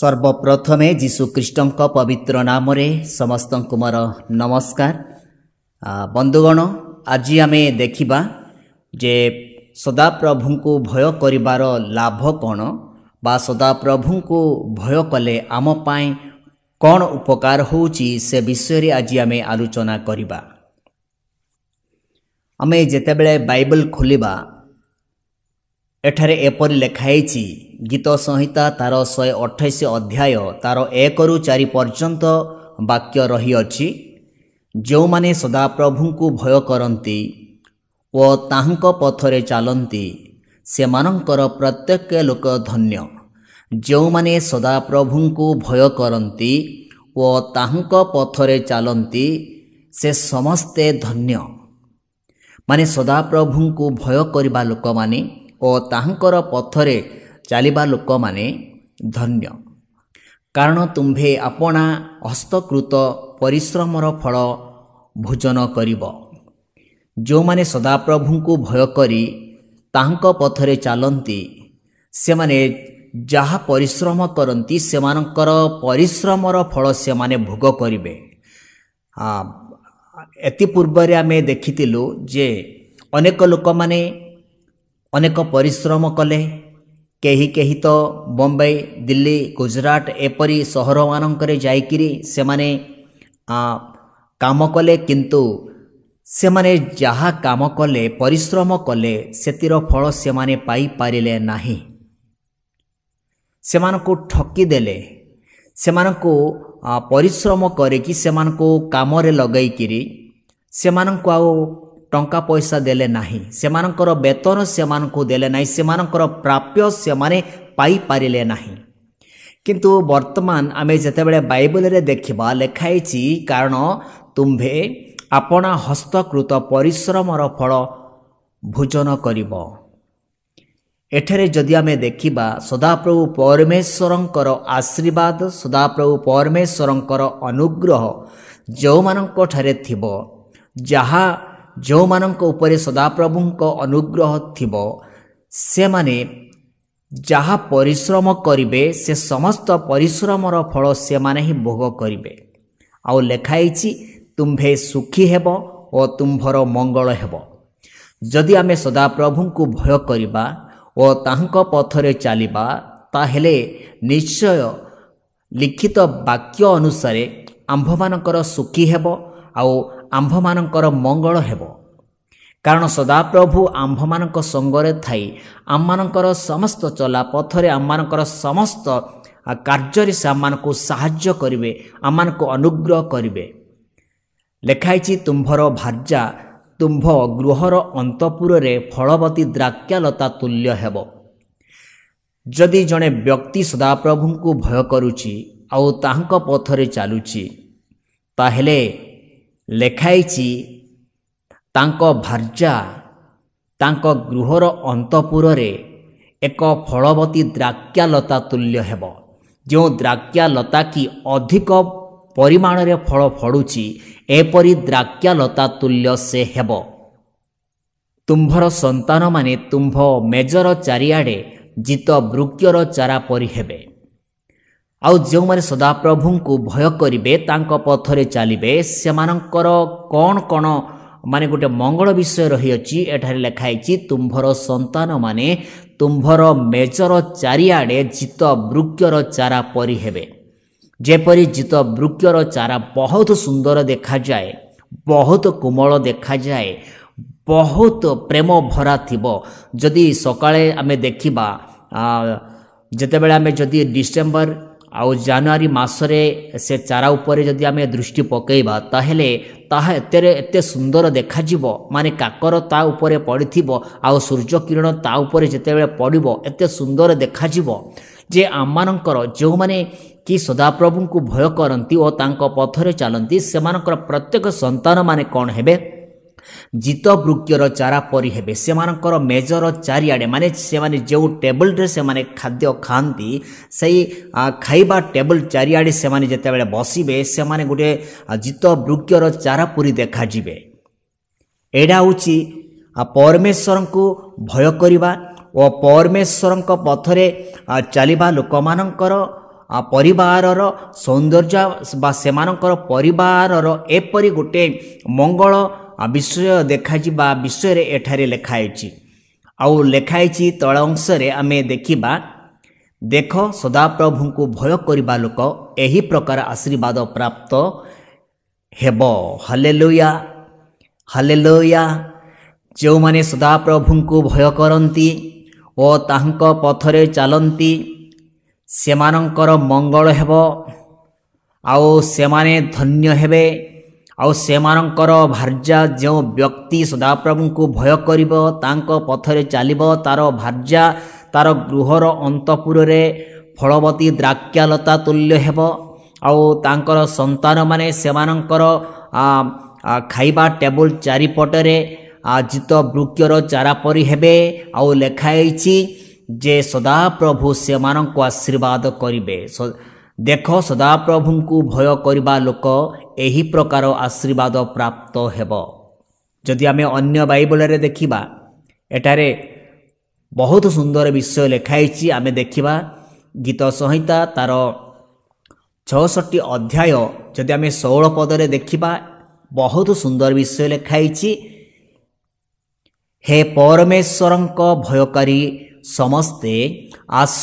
सर्वप्रथमे जीशुख्रीष्टଙ୍କ पवित्र नाम समस्त मोर नमस्कार। बंधुगण, आज आम देखा जे सदाप्रभु को भय करिबार लाभ कौन बा सदाप्रभु को भय कले आम पाई कौन उपकार होउची से विषय आज आम आलोचना करिबा। आम जेतेबेले बाइबल खोलिबा एठारे एपरि लेखाइछि गीत संहिता तार 128 अध्याय तार 1 ରୁ 4 पर्यंत वाक्य रही अछि। जो माने सदाप्रभु को भय करती ओ ताहांक पथरे चलती सेमानंकर प्रत्येक लोक धन्य। जो माने सदाप्रभु को भय करती ओ ताहांक पथरे चलती से समस्ते धन्य। माने सदाप्रभु को भय करिबा लोक माने ओ ताहांकर पथरे चलिबा लोक माने धन्य। कारण तुम्भे अपना हस्तकृत परिश्रमर फल भोजन करिब। जो माने सदाप्रभु को भय करी ताहांक पथरे चलती से माने जहा परिश्रम करती सेमानंकर परिश्रमर फल से माने भोग करिवे। एति पूर्वरे आमे देखितिलु जे अनेक लोक माने अनेक परिश्रम कले। केही केही तो बम्बई, दिल्ली, गुजरात एपरी सहर मानकरे जाइकिरी से माने काम कले, किंतु से माने जहा काम कले परिश्रम कले सेतिर फल से माने पाई पारिले नाही। सेमानको ठकी देले, सेमानको परिश्रम करिकि सेमानको कामरे लगैकिरी सेमानको आउ टंका पैसा देले नाही, सेमानकर वेतन सेमानको देले नाही, सेमानकर प्राप्य सेमाने पाई पारिले नाही। किंतु वर्तमान आमे जेतेबेले बाइबल रे देखिबा लेखाइछि कारण तुम्भे अपना हस्तकृत परिश्रमर फल भोजन करिब। एठरे जदि आमे देखिबा सदाप्रभु परमेश्वरंकर आशीर्वाद, सदाप्रभु परमेश्वरंकर अनुग्रह जो मानंको ठारे थिबो, जहा जो मानंको उपरे सदाप्रभुंको अनुग्रह थिबो से माने जहा परिश्रम करिवे से समस्त परिश्रमर फल से माने ही भोग करिवे। आउ लेखाइछि तुम्भे सुखी हेबो ओ तुम्भर मंगल हेबो। जदि आमे सदाप्रभु को भय करिबा ओ ताहांक पथरे चलिबा ताहेले निश्चय लिखित वाक्य अनुसार आम्भमानकर सुखी हेबो आउ आम्भमानकर मंगल हेबो। कारण सदाप्रभु आम्भमानक संगरे थाई आम्मानकर समस्त चला पथरे आम्मानकर समस्त कार्य से आम्मानको साहाय्य करिवे, आम्मानको अनुग्रह करिवे। लेखाइछि तुम्भर भार्या तुम्भ गृहर अंतपुरे फलवती द्राक्षालता तुल्य हेबो। जदि जणे व्यक्ति सदाप्रभु को भय करुछि आउ ताहांक पथरे चालुछि ताहेले लेखाइछि तांको भार्या तांको गृहर अंतपुरे एक फलवती द्राक्षालता तुल्य हेबो। जो द्राक्षालता की अधिक परिमाण रे फल फड़ुछि एपरी द्राक्षालता तुल्य से हेबो। तुम्भर संतान माने तुम्भ मेजर चारिआडे जित वृक्षर चारा परि हेबे। आउ जो माने सदाप्रभु को भय करिवे तांको पथरे चलिवे सेमानंकर कौन कौन माने गोटे मंगल विषय रही अछि। एठारे लेखाइछि तुम्भर संतान माने तुम्भर मेजर चारिआडे जित वृक्षर चारा परि हेबे। जेपरि जित वृक्षर चारा बहुत सुंदर देखा जाए, बहुत कोमल देखा जाए, बहुत प्रेम भरा थिबो। जदि सकाळे आमे देखिबा जेतेबेले आमे जदि डिसेम्बर आउ जानुआरी मासरे से चारा उपरे जदि आमे दृष्टि पकेइबा ताहेले ताहा एते सुंदर देखा जिवो। माने काकर ता उपरे पड़िथिबो आउ सूर्य किरण ता उपरे जेतेबेले पड़िबो एते सुंदर देखा जिवो जे आमानंकर जो माने कि सदाप्रभु को भय करती और तांको पथरे चलती सेमानकर प्रत्येक संतान माने कौन हेबे जित वृक्षर चारा परि हेबे। सेमानकर मेजर चारिआडे माने से माने जो टेबल रे से माने खाद्य खांती सही खाइबा टेबल चारिआडे से माने जेतेबेले बसिबे से माने गोटे जित वृक्षर चारा पुरी देखा जिवे। एडा होची परमेश्वर को भय करिबा ओ परमेश्वर पथरे चलिबा लोकमानंकर ପରିବାରର ସୌନ୍ଦର୍ଯ୍ୟ ବା ସେମାନଙ୍କର ପରିବାରର ଏପରି ଗୋଟିଏ ମଙ୍ଗଳ ବିଷୟ ଦେଖାଯିବା ବିଷୟରେ ଏଠାରେ ଲେଖାଯାଇଛି। ଆଉ ଲେଖାଯାଇଛି ତଳ ଅଂଶରେ ଆମେ ଦେଖିବା, ଦେଖ ସଦାପ୍ରଭୁଙ୍କୁ ଭୟ କରିବା ଲୋକ ଏହି ପ୍ରକାର ଆଶୀର୍ବାଦ ପ୍ରାପ୍ତ ହେବ। Hallelujah hallelujah. ଯେଉଁମାନେ ସଦାପ୍ରଭୁଙ୍କୁ ଭୟ କରନ୍ତି ଓ ତାହାଙ୍କ ପଥରେ ଚାଲନ୍ତି ସେମାନଙ୍କର ମଙ୍ଗଳ ହେବ, ଆଉ ସେମାନେ ଧନ୍ୟ ହେବେ। ଆଉ ସେମାନଙ୍କର ଭାର୍ଯ୍ୟା, ଯେଉଁ ବ୍ୟକ୍ତି ସଦାପ୍ରଭୁଙ୍କୁ ଭୟ କରିବ, ତାଙ୍କ ପଥରେ ଚାଲିବ, ତାର ଭାର୍ଯ୍ୟା ତାର ଗୃହର ଅନ୍ତଃପୁରରେ ଫଳବତୀ ଦ୍ରାକ୍ଷାଲତା ତୁଲ୍ୟ ହେବ। ଆଉ ତାଙ୍କର ସନ୍ତାନମାନେ ସେମାନଙ୍କର ଖାଇବା ଟେବୁଲ ଚାରିପଟରେ ଜିତ ବୃକ୍ଷର ଚାରା ପରି ହେବେ। ଆଉ ଲେଖାଯାଇଛି ଯେ ସଦାପ୍ରଭୁ ସେମାନଙ୍କୁ ଆଶୀର୍ବାଦ କରିବେ। ଦେଖ ସଦାପ୍ରଭୁଙ୍କୁ ଭୟ କରିବା ଲୋକ ଏହି ପ୍ରକାର ଆଶୀର୍ବାଦ ପ୍ରାପ୍ତ ହେବ। ଯଦି ଆମେ ଅନ୍ୟ ବାଇବଲରେ ଦେଖିବା, ଏଠାରେ ବହୁତ ସୁନ୍ଦର ବିଷୟ ଲେଖାଯାଇଛି। ଆମେ ଦେଖିବା ଗୀତ ସଂହିତା ତାର 66 ଅଧ୍ୟାୟ ଯଦି ଆମେ 16 ପଦରେ ଦେଖିବା, ବହୁତ ସୁନ୍ଦର ବିଷୟ ଲେଖାଯାଇଛି। ହେ ପରମେଶ୍ୱରଙ୍କ ଭୟକାରୀ ସମସ୍ତେ ଆସ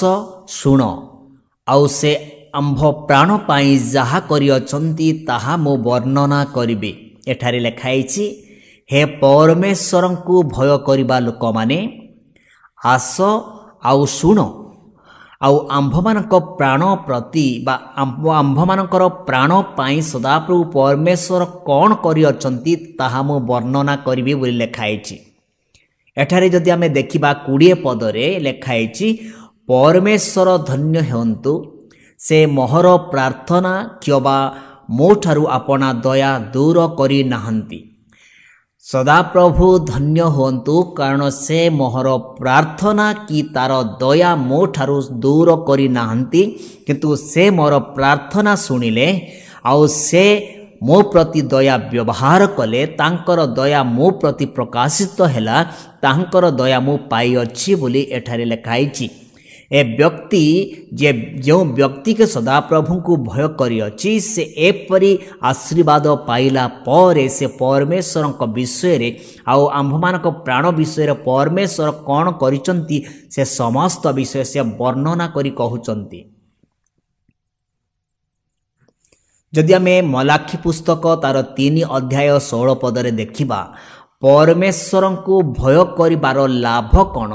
ଶୁଣ, ଆଉ ସେ ଆମ୍ଭ ପ୍ରାଣ ପାଇଁ ଯାହା କରିଅଛନ୍ତି ତାହା ମୁଁ ବର୍ଣ୍ଣନା କରିବି। ଏଠାରେ ଲେଖାଯାଇଛି, ହେ ପରମେଶ୍ୱରଙ୍କୁ ଭୟ କରିବା ଲୋକମାନେ ଆସ ଆଉ ଶୁଣ, ଆଉ ଆମ୍ଭମାନଙ୍କ ପ୍ରାଣ ପ୍ରତି ବା ଆମ୍ଭମାନଙ୍କର ପ୍ରାଣ ପାଇଁ ସଦାପ୍ରଭୁ ପରମେଶ୍ୱର କ'ଣ କରିଅଛନ୍ତି ତାହା ମୁଁ ବର୍ଣ୍ଣନା କରିବି ବୋଲି ଲେଖାଯାଇଛି। ଏଠାରେ ଯଦି ଆମେ ଦେଖିବା 20 ପଦରେ ଲେଖାଯାଇଛି, ପରମେଶ୍ୱର ଧନ୍ୟ ହୁଅନ୍ତୁ, ସେ ମୋହର ପ୍ରାର୍ଥନା କିମ୍ବା ମୋ ଠାରୁ ଆପଣା ଦୟା ଦୂର କରିନାହାନ୍ତି। ସଦାପ୍ରଭୁ ଧନ୍ୟ ହୁଅନ୍ତୁ, କାରଣ ସେ ମୋହର ପ୍ରାର୍ଥନା କି ତାର ଦୟା ମୋ ଠାରୁ ଦୂର କରିନାହାନ୍ତି, କିନ୍ତୁ ସେ ମୋର ପ୍ରାର୍ଥନା ଶୁଣିଲେ ଆଉ ସେ ମୋ ପ୍ରତି ଦୟା ବ୍ୟବହାର କଲେ। ତାଙ୍କର ଦୟା ମୋ ପ୍ରତି ପ୍ରକାଶିତ ହେଲା, ତାଙ୍କର ଦୟା ମୁଁ ପାଇଅଛି ବୋଲି ଏଠାରେ ଲେଖାଯାଇଛି। ଏ ବ୍ୟକ୍ତି ଯେଉଁ ବ୍ୟକ୍ତିকে ସଦାପ୍ରଭୁଙ୍କୁ ଭୟ କରିଅଛି, ସେ ଏପରି ଆଶୀର୍ବାଦ ପାଇଲା ପରେ ସେ ପରମେଶ୍ୱରଙ୍କ ବିଷୟରେ ଆଉ ଆମ୍ଭମାନଙ୍କ ପ୍ରାଣ ବିଷୟରେ ପରମେଶ୍ୱର କ'ଣ କରିଛନ୍ତି ସେ ସମସ୍ତ ବିଷୟ ସେ ବର୍ଣ୍ଣନା କରି କହୁଛନ୍ତି। ଯଦି ଆମେ ମଲାଖୀ ପୁସ୍ତକ ତାର 3 ଅଧ୍ୟାୟ 16 ପଦରେ ଦେଖିବା, ପରମେଶ୍ୱରଙ୍କୁ ଭୟ କରିବାର ଲାଭ କ'ଣ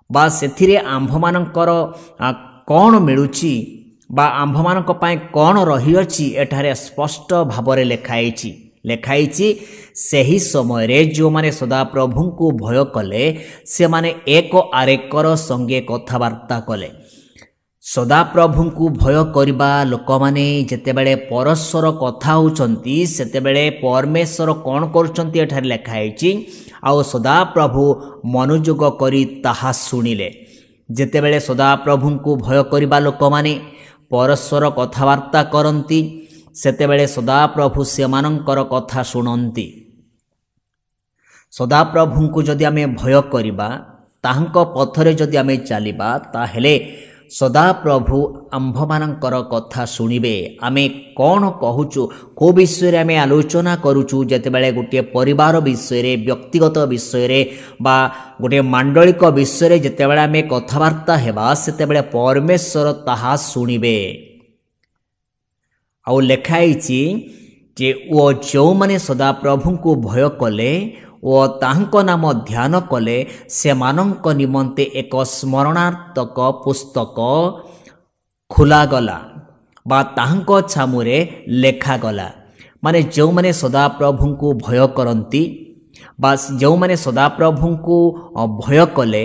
ବା ସେଥିରେ ଆମ୍ଭମାନଙ୍କର କ'ଣ ମିଳୁଛି ବା ଆମ୍ଭମାନଙ୍କ ପାଇଁ କ'ଣ ରହିଅଛି, ଏଠାରେ ସ୍ପଷ୍ଟ ଭାବରେ ଲେଖାଯାଇଛି ସେହି ସମୟରେ ଯେଉଁମାନେ ସଦାପ୍ରଭୁଙ୍କୁ ଭୟ କଲେ ସେମାନେ ଏକ ଆରେକର ସଙ୍ଗେ କଥାବାର୍ତ୍ତା କଲେ। ସଦାପ୍ରଭୁଙ୍କୁ ଭୟ କରିବା ଲୋକମାନେ ଯେତେବେଳେ ପରସ୍ପର କଥା ହେଉଛନ୍ତି ସେତେବେଳେ ପରମେଶ୍ୱର କ'ଣ କରୁଛନ୍ତି ଏଠାରେ ଲେଖାଯାଇଛି, ଆଉ ସଦାପ୍ରଭୁ ମନୋଯୋଗ କରି ତାହା ଶୁଣିଲେ। ଯେତେବେଳେ ସଦାପ୍ରଭୁଙ୍କୁ ଭୟ କରିବା ଲୋକମାନେ ପରସ୍ପର କଥାବାର୍ତ୍ତା କରନ୍ତି ସେତେବେଳେ ସଦାପ୍ରଭୁ ସେମାନଙ୍କର କଥା ଶୁଣନ୍ତି। ସଦାପ୍ରଭୁଙ୍କୁ ଯଦି ଆମେ ଭୟ କରିବା, ତାହାଙ୍କ ପଥରେ ଯଦି ଆମେ ଚାଲିବା, ତାହେଲେ ସଦାପ୍ରଭୁ ଆମ୍ଭମାନଙ୍କର କଥା ଶୁଣିବେ। ଆମେ କ'ଣ କହୁଛୁ, କେଉଁ ବିଷୟରେ ଆମେ ଆଲୋଚନା କରୁଛୁ, ଯେତେବେଳେ ଗୋଟିଏ ପରିବାର ବିଷୟରେ, ବ୍ୟକ୍ତିଗତ ବିଷୟରେ ବା ଗୋଟିଏ ମାଣ୍ଡଳିକ ବିଷୟରେ ଯେତେବେଳେ ଆମେ କଥାବାର୍ତ୍ତା ହେବା ସେତେବେଳେ ପରମେଶ୍ୱର ତାହା ଶୁଣିବେ। ଆଉ ଲେଖାଯାଇଛି ଯେ ଓ ଯେଉଁମାନେ ସଦାପ୍ରଭୁଙ୍କୁ ଭୟ କଲେ ଓ ତାହାଙ୍କ ନାମ ଧ୍ୟାନ କଲେ ସେମାନଙ୍କ ନିମନ୍ତେ ଏକ ସ୍ମରଣାର୍ଥକ ପୁସ୍ତକ ଖୋଲାଗଲା ବା ତାହାଙ୍କ ଛାମୁରେ ଲେଖାଗଲା। ମାନେ ଯେଉଁମାନେ ସଦାପ୍ରଭୁଙ୍କୁ ଭୟ କରନ୍ତି ବା ଯେଉଁମାନେ ସଦାପ୍ରଭୁଙ୍କୁ ଭୟ କଲେ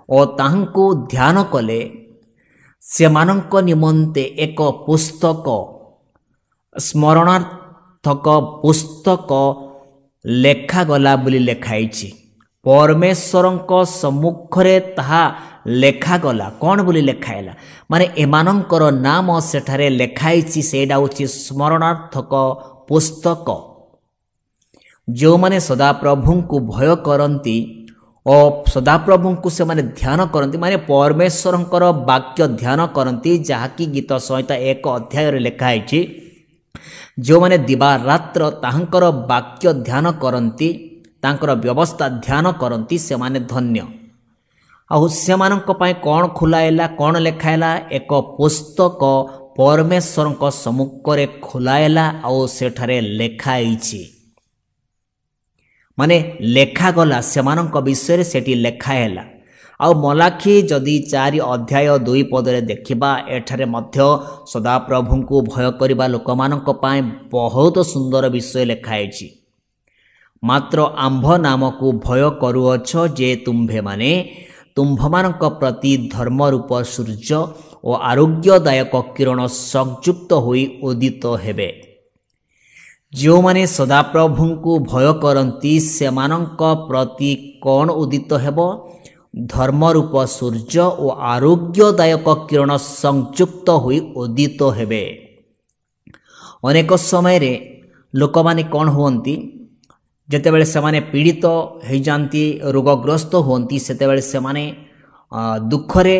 ଓ ତାହାଙ୍କୁ ଧ୍ୟାନ କଲେ ସେମାନଙ୍କ ନିମନ୍ତେ ଏକ ପୁସ୍ତକ, ସ୍ମରଣାର୍ଥକ ପୁସ୍ତକ ଲେଖାଗଲା ବୋଲି ଲେଖାଇଛି। ପରମେଶ୍ୱରଙ୍କ ସମ୍ମୁଖରେ ତାହା ଲେଖାଗଲା। କ'ଣ ବୋଲି ଲେଖାହେଲା, ମାନେ ଏମାନଙ୍କର ନାମ ସେଠାରେ ଲେଖାଇଛି। ସେଇଟା ହେଉଛି ସ୍ମରଣାର୍ଥକ ପୁସ୍ତକ। ଯେଉଁମାନେ ସଦାପ୍ରଭୁଙ୍କୁ ଭୟ କରନ୍ତି ଓ ସଦାପ୍ରଭୁଙ୍କୁ ସେମାନେ ଧ୍ୟାନ କରନ୍ତି, ମାନେ ପରମେଶ୍ୱରଙ୍କର ବାକ୍ୟ ଧ୍ୟାନ କରନ୍ତି, ଯାହାକି ଗୀତ ସଂହିତା 1 ଅଧ୍ୟାୟରେ ଲେଖା ହେଇଛି। ଯେଉଁମାନେ ଦିବାରାତ୍ର ତାହାଙ୍କର ବାକ୍ୟ ଧ୍ୟାନ କରନ୍ତି, ତାଙ୍କର ବ୍ୟବସ୍ଥା ଧ୍ୟାନ କରନ୍ତି, ସେମାନେ ଧନ୍ୟ। ଆଉ ସେମାନଙ୍କ ପାଇଁ କ'ଣ ଖୋଲା ହେଲା, କ'ଣ ଲେଖା ହେଲା? ଏକ ପୁସ୍ତକ ପରମେଶ୍ୱରଙ୍କ ସମ୍ମୁଖରେ ଖୋଲା ହେଲା ଆଉ ସେଠାରେ ଲେଖା ହେଇଛି, ମାନେ ଲେଖାଗଲା ସେମାନଙ୍କ ବିଷୟରେ ସେଠି ଲେଖା ହେଲା। ଆଉ ମଲାଖୀ ଯଦି 4 ଅଧ୍ୟାୟ 2 ପଦରେ ଦେଖିବା, ଏଠାରେ ମଧ୍ୟ ସଦାପ୍ରଭୁଙ୍କୁ ଭୟ କରିବା ଲୋକମାନଙ୍କ ପାଇଁ ବହୁତ ସୁନ୍ଦର ବିଷୟ ଲେଖା ହେଇଛି। ମାତ୍ର ଆମ୍ଭ ନାମକୁ ଭୟ କରୁଅଛ ଯେ ତୁମ୍ଭେମାନେ ତୁମ୍ଭମାନଙ୍କ ପ୍ରତି ଧର୍ମରୂପ ସୂର୍ଯ୍ୟ ଓ ଆରୋଗ୍ୟଦାୟକ କିରଣ ସଂଯୁକ୍ତ ହୋଇ ଉଦିତ ହେବେ। ଯେଉଁମାନେ ସଦାପ୍ରଭୁଙ୍କୁ ଭୟ କରନ୍ତି ସେମାନଙ୍କ ପ୍ରତି କ'ଣ ଉଦିତ ହେବ? ଧର୍ମରୂପ ସୂର୍ଯ୍ୟ ଓ ଆରୋଗ୍ୟଦାୟକ କିରଣ ସଂଯୁକ୍ତ ହୋଇ ଉଦିତ ହେବେ। ଅନେକ ସମୟରେ ଲୋକମାନେ କ'ଣ ହୁଅନ୍ତି? ଯେତେବେଳେ ସେମାନେ ପୀଡ଼ିତ ହୋଇଯାନ୍ତି, ରୋଗଗ୍ରସ୍ତ ହୁଅନ୍ତି, ସେତେବେଳେ ସେମାନେ ଦୁଃଖରେ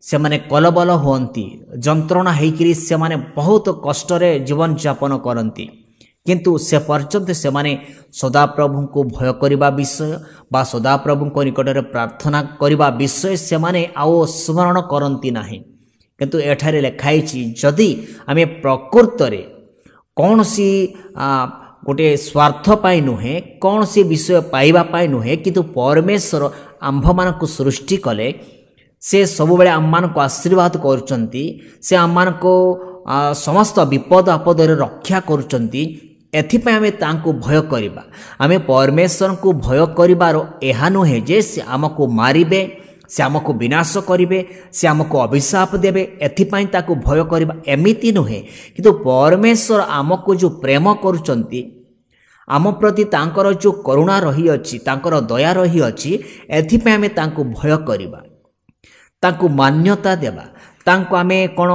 ସେମାନେ କଲବଲ ହୁଅନ୍ତି, ଯନ୍ତ୍ରଣା ହେଇକରି ସେମାନେ ବହୁତ କଷ୍ଟରେ ଜୀବନଯାପନ କରନ୍ତି। କିନ୍ତୁ ସେ ପର୍ଯ୍ୟନ୍ତ ସେମାନେ ସଦାପ୍ରଭୁଙ୍କୁ ଭୟ କରିବା ବିଷୟ ବା ସଦାପ୍ରଭୁଙ୍କ ନିକଟରେ ପ୍ରାର୍ଥନା କରିବା ବିଷୟ ସେମାନେ ଆଉ ସ୍ମରଣ କରନ୍ତି ନାହିଁ। କିନ୍ତୁ ଏଠାରେ ଲେଖା ହେଇଛି, ଯଦି ଆମେ ପ୍ରକୃତରେ କୌଣସି ଗୋଟିଏ ସ୍ୱାର୍ଥ ପାଇଁ ନୁହେଁ, କୌଣସି ବିଷୟ ପାଇବା ପାଇଁ ନୁହେଁ, କିନ୍ତୁ ପରମେଶ୍ୱର ଆମ୍ଭମାନଙ୍କୁ ସୃଷ୍ଟି କଲେ, ସେ ସବୁବେଳେ ଆମମାନଙ୍କୁ ଆଶୀର୍ବାଦ କରୁଛନ୍ତି, ସେ ଆମମାନଙ୍କୁ ସମସ୍ତ ବିପଦ ଆପଦରେ ରକ୍ଷା କରୁଛନ୍ତି। ଏଥିପାଇଁ ଆମେ ତାଙ୍କୁ ଭୟ କରିବା। ଆମେ ପରମେଶ୍ୱରଙ୍କୁ ଭୟ କରିବାର ଏହା ନୁହେଁ ଯେ ସେ ଆମକୁ ମାରିବେ, ସେ ଆମକୁ ବିନାଶ କରିବେ, ସେ ଆମକୁ ଅଭିଶାପ ଦେବେ, ଏଥିପାଇଁ ତାକୁ ଭୟ କରିବା, ଏମିତି ନୁହେଁ। କିନ୍ତୁ ପରମେଶ୍ୱର ଆମକୁ ଯେଉଁ ପ୍ରେମ କରୁଛନ୍ତି, ଆମ ପ୍ରତି ତାଙ୍କର ଯେଉଁ କରୁଣା ରହିଅଛି, ତାଙ୍କର ଦୟା ରହିଅଛି, ଏଥିପାଇଁ ଆମେ ତାଙ୍କୁ ଭୟ କରିବା, ତାଙ୍କୁ ମାନ୍ୟତା ଦେବା, ତାଙ୍କୁ ଆମେ କ'ଣ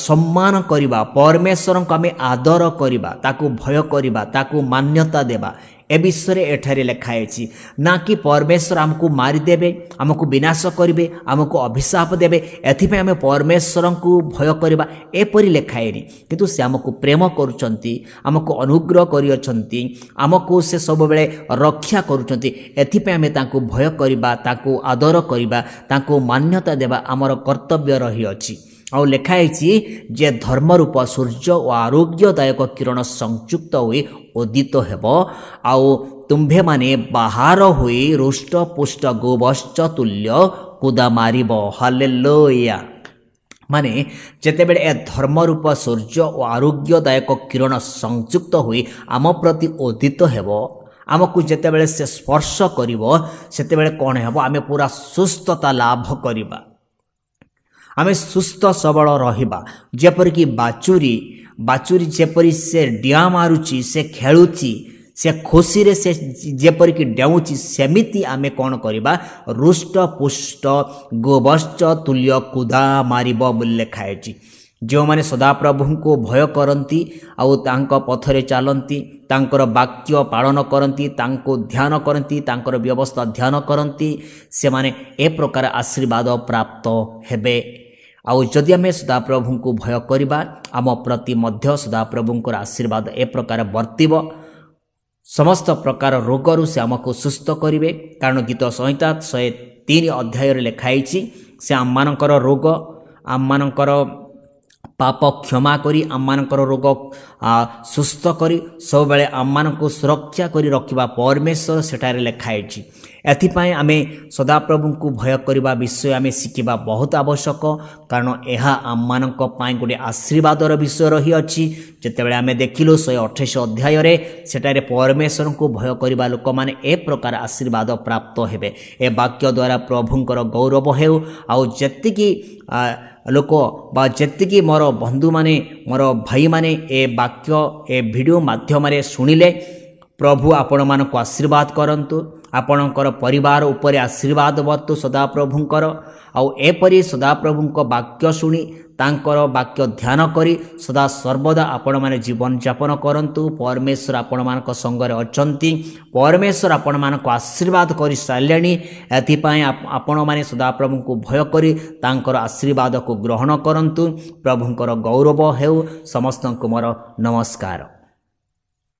ସମ୍ମାନ କରିବା, ପରମେଶ୍ୱରଙ୍କୁ ଆମେ ଆଦର କରିବା, ତାକୁ ଭୟ କରିବା, ତାକୁ ମାନ୍ୟତା ଦେବା। ଏ ବିଷୟରେ ଏଠାରେ ଲେଖା ହେଇଛି। ନା କି ପରମେଶ୍ୱର ଆମକୁ ମାରିଦେବେ, ଆମକୁ ବିନାଶ କରିବେ, ଆମକୁ ଅଭିଶାପ ଦେବେ, ଏଥିପାଇଁ ଆମେ ପରମେଶ୍ୱରଙ୍କୁ ଭୟ କରିବା, ଏପରି ଲେଖା ହେଇନି। କିନ୍ତୁ ସେ ଆମକୁ ପ୍ରେମ କରୁଛନ୍ତି, ଆମକୁ ଅନୁଗ୍ରହ କରିଅଛନ୍ତି, ଆମକୁ ସେ ସବୁବେଳେ ରକ୍ଷା କରୁଛନ୍ତି। ଏଥିପାଇଁ ଆମେ ତାଙ୍କୁ ଭୟ କରିବା, ତାଙ୍କୁ ଆଦର କରିବା, ତାଙ୍କୁ ମାନ୍ୟତା ଦେବା ଆମର କର୍ତ୍ତବ୍ୟ ରହିଅଛି। ଆଉ ଲେଖା ହେଇଛି ଯେ ଧର୍ମରୂପ ସୂର୍ଯ୍ୟ ଓ ଆରୋଗ୍ୟଦାୟକ କିରଣ ସଂଯୁକ୍ତ ହୋଇ ଉଦିତ ହେବ, ଆଉ ତୁମ୍ଭେମାନେ ବାହାର ହୋଇ ହୃଷ୍ଟପୁଷ୍ଟ ଗୋବତ୍ସ ତୁଲ୍ୟ କୁଦା ମାରିବ। ହାଲେଲୁୟା। ମାନେ ଯେତେବେଳେ ଏ ଧର୍ମରୂପ ସୂର୍ଯ୍ୟ ଓ ଆରୋଗ୍ୟଦାୟକ କିରଣ ସଂଯୁକ୍ତ ହୋଇ ଆମ ପ୍ରତି ଉଦିତ ହେବ, ଆମକୁ ଯେତେବେଳେ ସେ ସ୍ପର୍ଶ କରିବ, ସେତେବେଳେ କ'ଣ ହେବ? ଆମେ ପୁରା ସୁସ୍ଥତା ଲାଭ କରିବା, ଆମେ ସୁସ୍ଥ ସବଳ ରହିବା। ଯେପରିକି ବାଛୁରୀ ଯେପରି ସେ ଡିଆଁ ମାରୁଛି, ସେ ଖେଳୁଛି, ସେ ଖୁସିରେ ସେ ଯେପରିକି ଡେଉଁଛି, ସେମିତି ଆମେ କ'ଣ କରିବା? ହୃଷ୍ଟପୁଷ୍ଟ ଗୋବତ୍ସ ତୁଲ୍ୟ କୁଦା ମାରିବ ବୋଲି ଲେଖା ହେଇଛି। ଯେଉଁମାନେ ସଦାପ୍ରଭୁଙ୍କୁ ଭୟ କରନ୍ତି ଆଉ ତାଙ୍କ ପଥରେ ଚାଲନ୍ତି, ତାଙ୍କର ବାକ୍ୟ ପାଳନ କରନ୍ତି, ତାଙ୍କୁ ଧ୍ୟାନ କରନ୍ତି, ତାଙ୍କର ବ୍ୟବସ୍ଥା ଧ୍ୟାନ କରନ୍ତି, ସେମାନେ ଏ ପ୍ରକାର ଆଶୀର୍ବାଦ ପ୍ରାପ୍ତ ହେବେ। ଆଉ ଯଦି ଆମେ ସଦାପ୍ରଭୁଙ୍କୁ ଭୟ କରିବା, ଆମ ପ୍ରତି ମଧ୍ୟ ସଦାପ୍ରଭୁଙ୍କର ଆଶୀର୍ବାଦ ଏ ପ୍ରକାର ବର୍ତ୍ତିବ। ସମସ୍ତ ପ୍ରକାର ରୋଗରୁ ସେ ଆମକୁ ସୁସ୍ଥ କରିବେ। କାରଣ ଗୀତ ସଂହିତା 103 ଅଧ୍ୟାୟରେ ଲେଖା ହେଇଛି, ସେ ଆମମାନଙ୍କର ରୋଗ, ଆମମାନଙ୍କର ପାପ କ୍ଷମା କରି, ଆମମାନଙ୍କର ରୋଗ ସୁସ୍ଥ କରି, ସବୁବେଳେ ଆମମାନଙ୍କୁ ସୁରକ୍ଷା କରି ରଖିବା ପରମେଶ୍ୱର ସେଠାରେ ଲେଖା ହେଇଛି। ଏଥିପାଇଁ ଆମେ ସଦାପ୍ରଭୁଙ୍କୁ ଭୟ କରିବା ବିଷୟ ଆମେ ଶିଖିବା ବହୁତ ଆବଶ୍ୟକ। କାରଣ ଏହା ଆମମାନଙ୍କ ପାଇଁ ଗୋଟିଏ ଆଶୀର୍ବାଦର ବିଷୟ ରହିଅଛି। ଯେତେବେଳେ ଆମେ ଦେଖିଲୁ 128 ଅଧ୍ୟାୟରେ, ସେଠାରେ ପରମେଶ୍ୱରଙ୍କୁ ଭୟ କରିବା ଲୋକମାନେ ଏ ପ୍ରକାର ଆଶୀର୍ବାଦ ପ୍ରାପ୍ତ ହେବେ। ଏ ବାକ୍ୟ ଦ୍ୱାରା ପ୍ରଭୁଙ୍କର ଗୌରବ ହେଉ। ଆଉ ଯେତିକି ଲୋକ ବା ଯେତିକି ମୋର ବନ୍ଧୁମାନେ, ମୋର ଭାଇମାନେ ଏ ବାକ୍ୟ, ଏ ଭିଡ଼ିଓ ମାଧ୍ୟମରେ ଶୁଣିଲେ, ପ୍ରଭୁ ଆପଣମାନଙ୍କୁ ଆଶୀର୍ବାଦ କରନ୍ତୁ। ଆପଣଙ୍କର ପରିବାର ଉପରେ ଆଶୀର୍ବାଦ ବର୍ତ୍ତୁ ସଦାପ୍ରଭୁଙ୍କର। ଆଉ ଏପରି ସଦାପ୍ରଭୁଙ୍କ ବାକ୍ୟ ଶୁଣି ତାଙ୍କର ବାକ୍ୟ ଧ୍ୟାନ କରି ସଦା ସର୍ବଦା ଆପଣମାନେ ଜୀବନଯାପନ କରନ୍ତୁ। ପରମେଶ୍ୱର ଆପଣମାନଙ୍କ ସଙ୍ଗରେ ଅଛନ୍ତି। ପରମେଶ୍ୱର ଆପଣମାନଙ୍କୁ ଆଶୀର୍ବାଦ କରିସାରିଲେଣି। ଏଥିପାଇଁ ଆପଣମାନେ ସଦାପ୍ରଭୁଙ୍କୁ ଭୟ କରି ତାଙ୍କର ଆଶୀର୍ବାଦକୁ ଗ୍ରହଣ କରନ୍ତୁ। ପ୍ରଭୁଙ୍କର ଗୌରବ ହେଉ। ସମସ୍ତଙ୍କୁ ମୋର ନମସ୍କାର।